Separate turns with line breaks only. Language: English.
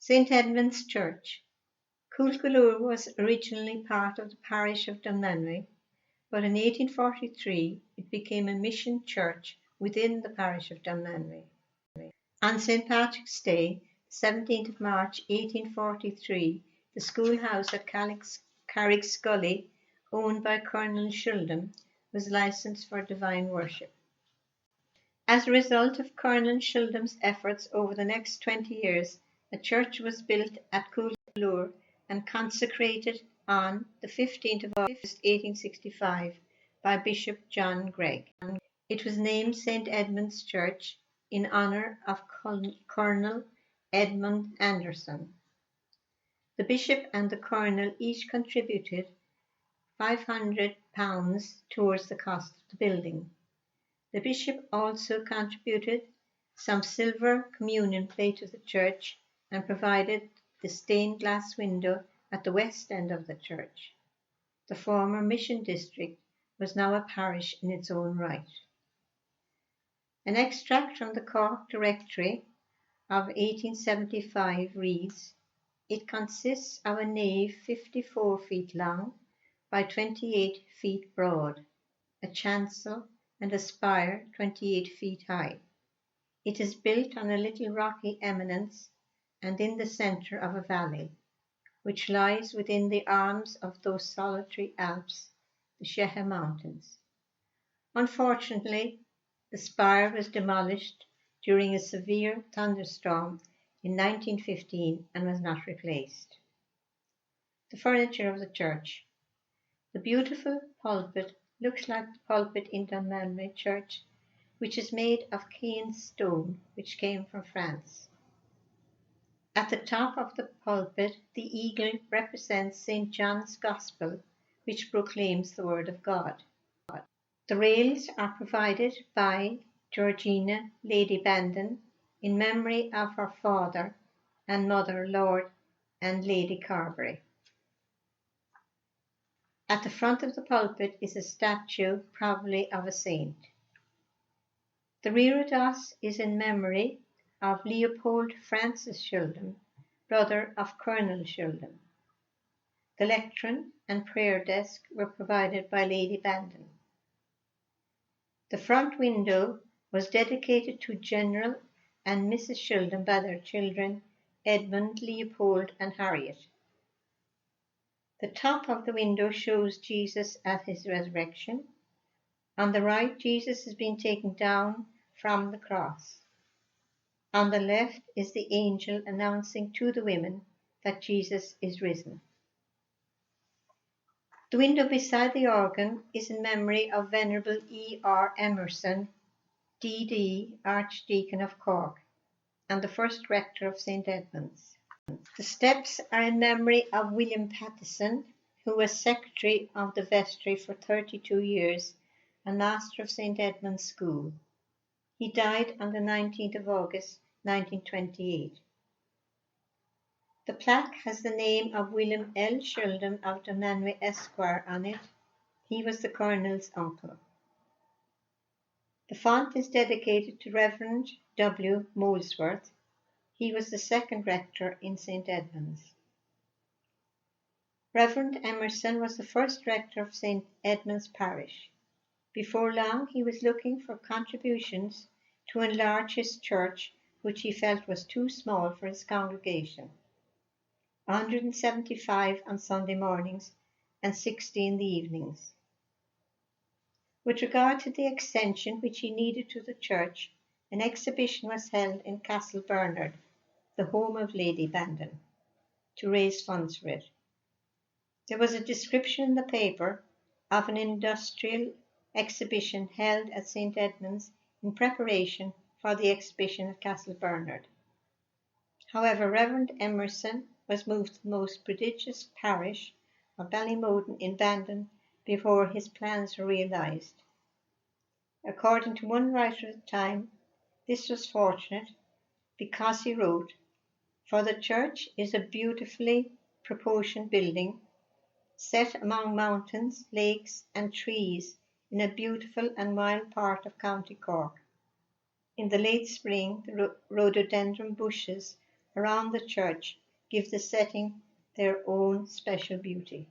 St Edmund's Church. Coolkelure was originally part of the parish of Dunmanway, but in 1843 it became a mission church within the parish of Dunmanway. On St Patrick's Day, 17th of March 1843, the schoolhouse at Carricksgully, owned by Colonel Shuldam, was licensed for divine worship. As a result of Colonel Shuldam's efforts over the next 20 years, a church was built at Coolkelure and consecrated on the 15th of August 1865 by Bishop John Gregg. It was named St Edmund's Church in honour of Colonel Edmund Anderson. The bishop and the colonel each contributed £500 towards the cost of the building. The bishop also contributed some silver communion plate to the church and provided the stained glass window at the west end of the church. The former mission district was now a parish in its own right. An extract from the Cork Directory of 1875 reads, "It consists of a nave 54 feet long by 28 feet broad, a chancel and a spire 28 feet high. It is built on a little rocky eminence and in the centre of a valley, which lies within the arms of those solitary Alps, the Sheha Mountains. Unfortunately, the spire was demolished during a severe thunderstorm in 1915 and was not replaced." The furniture of the church. The beautiful pulpit looks like the pulpit in Dunmanway Church, which is made of cane stone which came from France. At the top of the pulpit, the eagle represents St. John's Gospel, which proclaims the Word of God. The rails are provided by Georgina Lady Bandon in memory of her father and mother, Lord and Lady Carberry. At the front of the pulpit is a statue, probably of a saint. The reredos is in memory of Leopold Francis Shuldam, brother of Colonel Shuldam. The lectern and prayer desk were provided by Lady Bandon. The front window was dedicated to General and Mrs. Shuldam by their children, Edmund, Leopold, and Harriet. The top of the window shows Jesus at his resurrection. On the right, Jesus has been taken down from the cross. On the left is the angel announcing to the women that Jesus is risen. The window beside the organ is in memory of Venerable E.R. Emerson, D.D., Archdeacon of Cork, and the first rector of St. Edmund's. The steps are in memory of William Pattison, who was secretary of the vestry for 32 years and master of St. Edmund's School. He died on the 19th of August 1928. The plaque has the name of William L. Shuldam of Dunmanway Esquire on it. He was the colonel's uncle. The font is dedicated to Reverend W. Molesworth. He was the second rector in St. Edmund's. Reverend Emerson was the first rector of St. Edmund's Parish. Before long, he was looking for contributions to enlarge his church, which he felt was too small for his congregation. 175 on Sunday mornings and 60 in the evenings. With regard to the extension which he needed to the church, an exhibition was held in Castle Bernard, the home of Lady Bandon, to raise funds for it. There was a description in the paper of an industrial exhibition held at St. Edmund's in preparation for the exhibition at Castle Bernard. However, Reverend Emerson was moved to the most prodigious parish of Ballymoden in Bandon before his plans were realised. According to one writer at the time, this was fortunate because he wrote, "For the church is a beautifully proportioned building, set among mountains, lakes, and trees in a beautiful and wild part of County Cork. In the late spring, the rhododendron bushes around the church give the setting their own special beauty.